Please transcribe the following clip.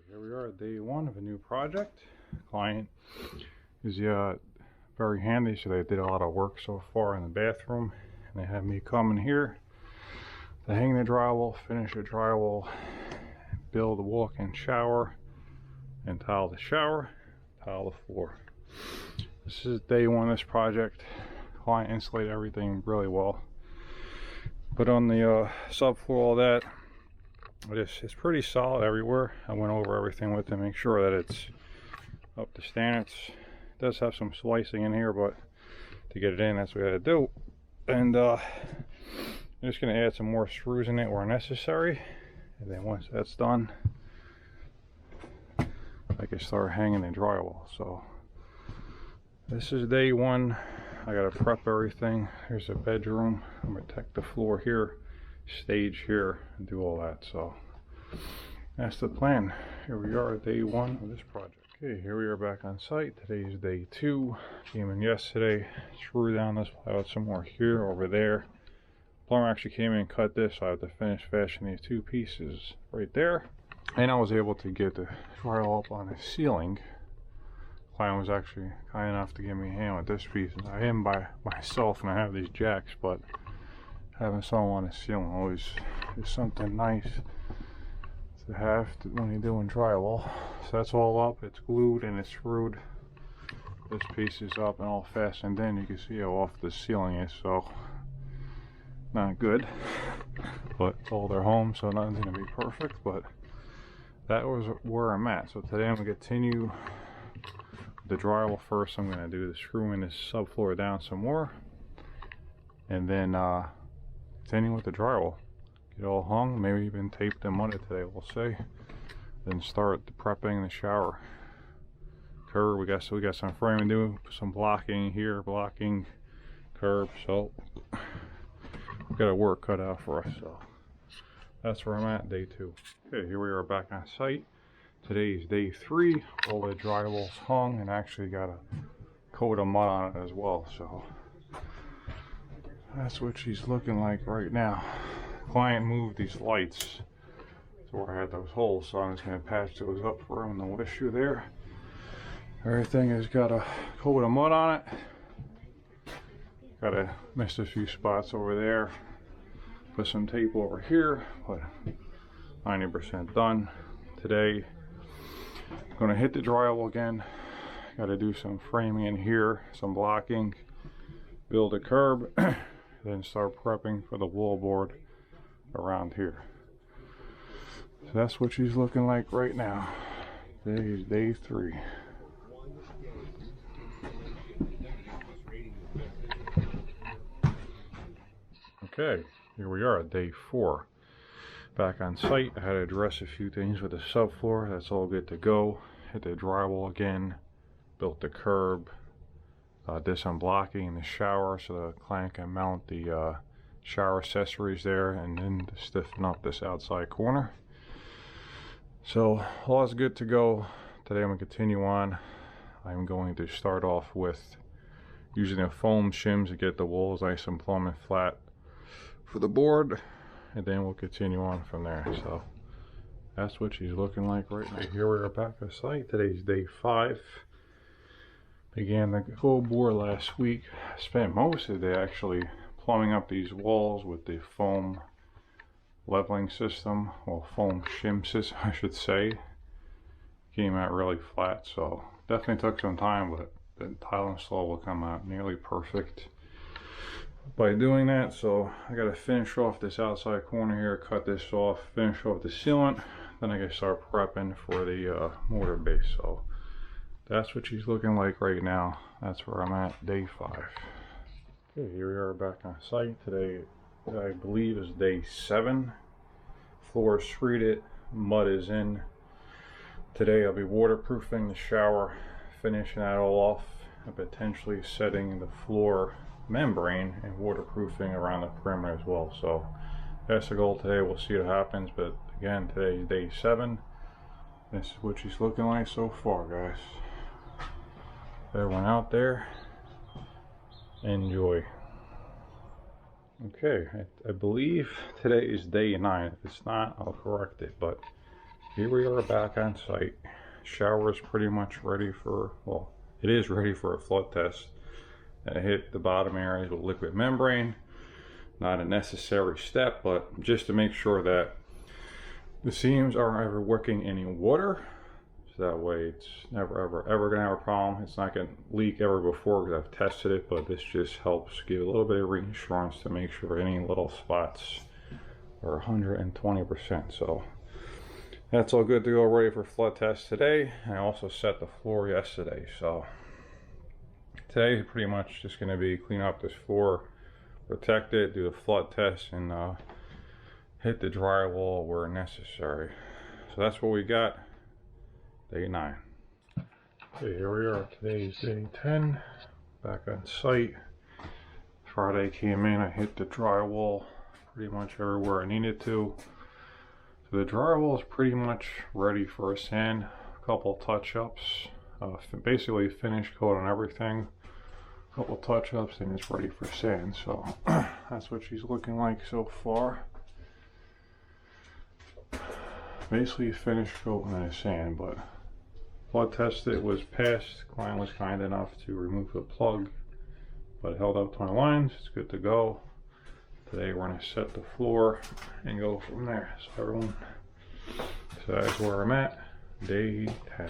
Here we are at day one of a new project. Client is very handy, so they did a lot of work so far in the bathroom, and they had me come in here to hang the drywall, finish the drywall, build a walk-in shower, and tile the shower, tile the floor. This is day one of this project. Client insulated everything really well, but on the subfloor, all that, it's pretty solid everywhere. I went over everything with them, make sure that it's up to standards. It does have some splicing in here, but to get it in, that's what we got to do. And I'm just going to add some more screws in it where necessary, and then once that's done, I can start hanging the drywall. So this is day one. I got to prep everything. Here's a bedroom. I'm going to protect the floor here, stage here, and do all that. So that's the plan. Here we are at day one of this project. Okay, here we are back on site. Today is day two. Came in yesterday, screw down this plywood some more here, over there. Plumber actually came in and cut this, so I have to finish fashioning these two pieces right there. And I was able to get the drywall up on the ceiling. Client was actually kind enough to give me a hand with this piece. I am by myself and I have these jacks, but having someone on the ceiling always is something nice to have when you're doing drywall. So that's all up, it's glued and it's screwed. This piece is up and all fastened in. You can see how off the ceiling is, so not good. But it's all their home, so nothing's gonna be perfect, but that was where I'm at. So today I'm gonna continue the drywall first. I'm going to do the screwing this subfloor down some more, and then continue with the drywall. Get all hung, maybe even tape them on it today, we'll see. Then start the prepping the shower. Curb, we got some framing to do, some blocking here, blocking curb, so we got a work cut out for us. So that's where I'm at, day two. Okay, here we are back on site. Today is day three. All the drywall's hung and actually got a coat of mud on it as well. So that's what she's looking like right now. Client moved these lights to where I had those holes, so I'm just going to patch those up for him. No issue there. Everything has got a coat of mud on it. Gotta miss a few spots over there. Put some tape over here, but 90% done today. Going to hit the drywall again. Got to do some framing in here, some blocking, build a curb, then start prepping for the wallboard around here. So that's what she's looking like right now. Today is day three. Okay, here we are at day four. Back on site. I had to address a few things with the subfloor. That's all good to go. Hit the drywall again, built the curb, did some blocking in the shower so the client can mount the shower accessories there, and then to stiffen up this outside corner. So all is good to go. Today I'm going to continue on. I'm going to start off with using the foam shims to get the walls nice and plumb and flat for the board, and then we'll continue on from there. So that's what she's looking like right now. Here we are back at site. Today's day five. Began the whole board last week. I spent most of the day actually plumbing up these walls with the foam leveling system, well, foam shim system I should say. Came out really flat, so definitely took some time, but the tile install will come out nearly perfect by doing that. So I got to finish off this outside corner here, cut this off, finish off the sealant, then I can start prepping for the mortar base. So that's what she's looking like right now. That's where I'm at, day five. Okay, here we are back on site. Today I believe is day seven. Floor is treated, mud is in. Today I'll be waterproofing the shower, finishing that all off, and potentially setting the floor membrane and waterproofing around the perimeter as well. So that's the goal today. We'll see what happens, but again, today is day seven. This is what she's looking like so far, guys. Everyone out there, enjoy. Okay, I believe today is day 9. If it's not, I'll correct it, but Here we are back on site. Shower is pretty much ready for, well, it is ready for a flood test. I hit the bottom areas with liquid membrane. Not a necessary step, but just to make sure that the seams aren't ever wicking any water. So that way it's never ever gonna have a problem. It's not gonna leak ever before because I've tested it, but this just helps give a little bit of reassurance to make sure any little spots are 120%. So that's all good to go, ready for flood test today. I also set the floor yesterday, so today is pretty much just going to be clean up this floor, protect it, do the flood test, and hit the drywall where necessary. So that's what we got, day 9. Okay, here we are, today's day 10, back on site. Friday came in, I hit the drywall pretty much everywhere I needed to. So the drywall is pretty much ready for a sand, a couple touch-ups, basically finish coat on everything, a couple touch-ups, and it's ready for sand. So that's what she's looking like so far. Basically finish coat and then a sand, but flood test it was passed. Client was kind enough to remove the plug, but it held up 20 lines. It's good to go. Today we're going to set the floor and go from there. So everyone, so that's where I'm at, day 10.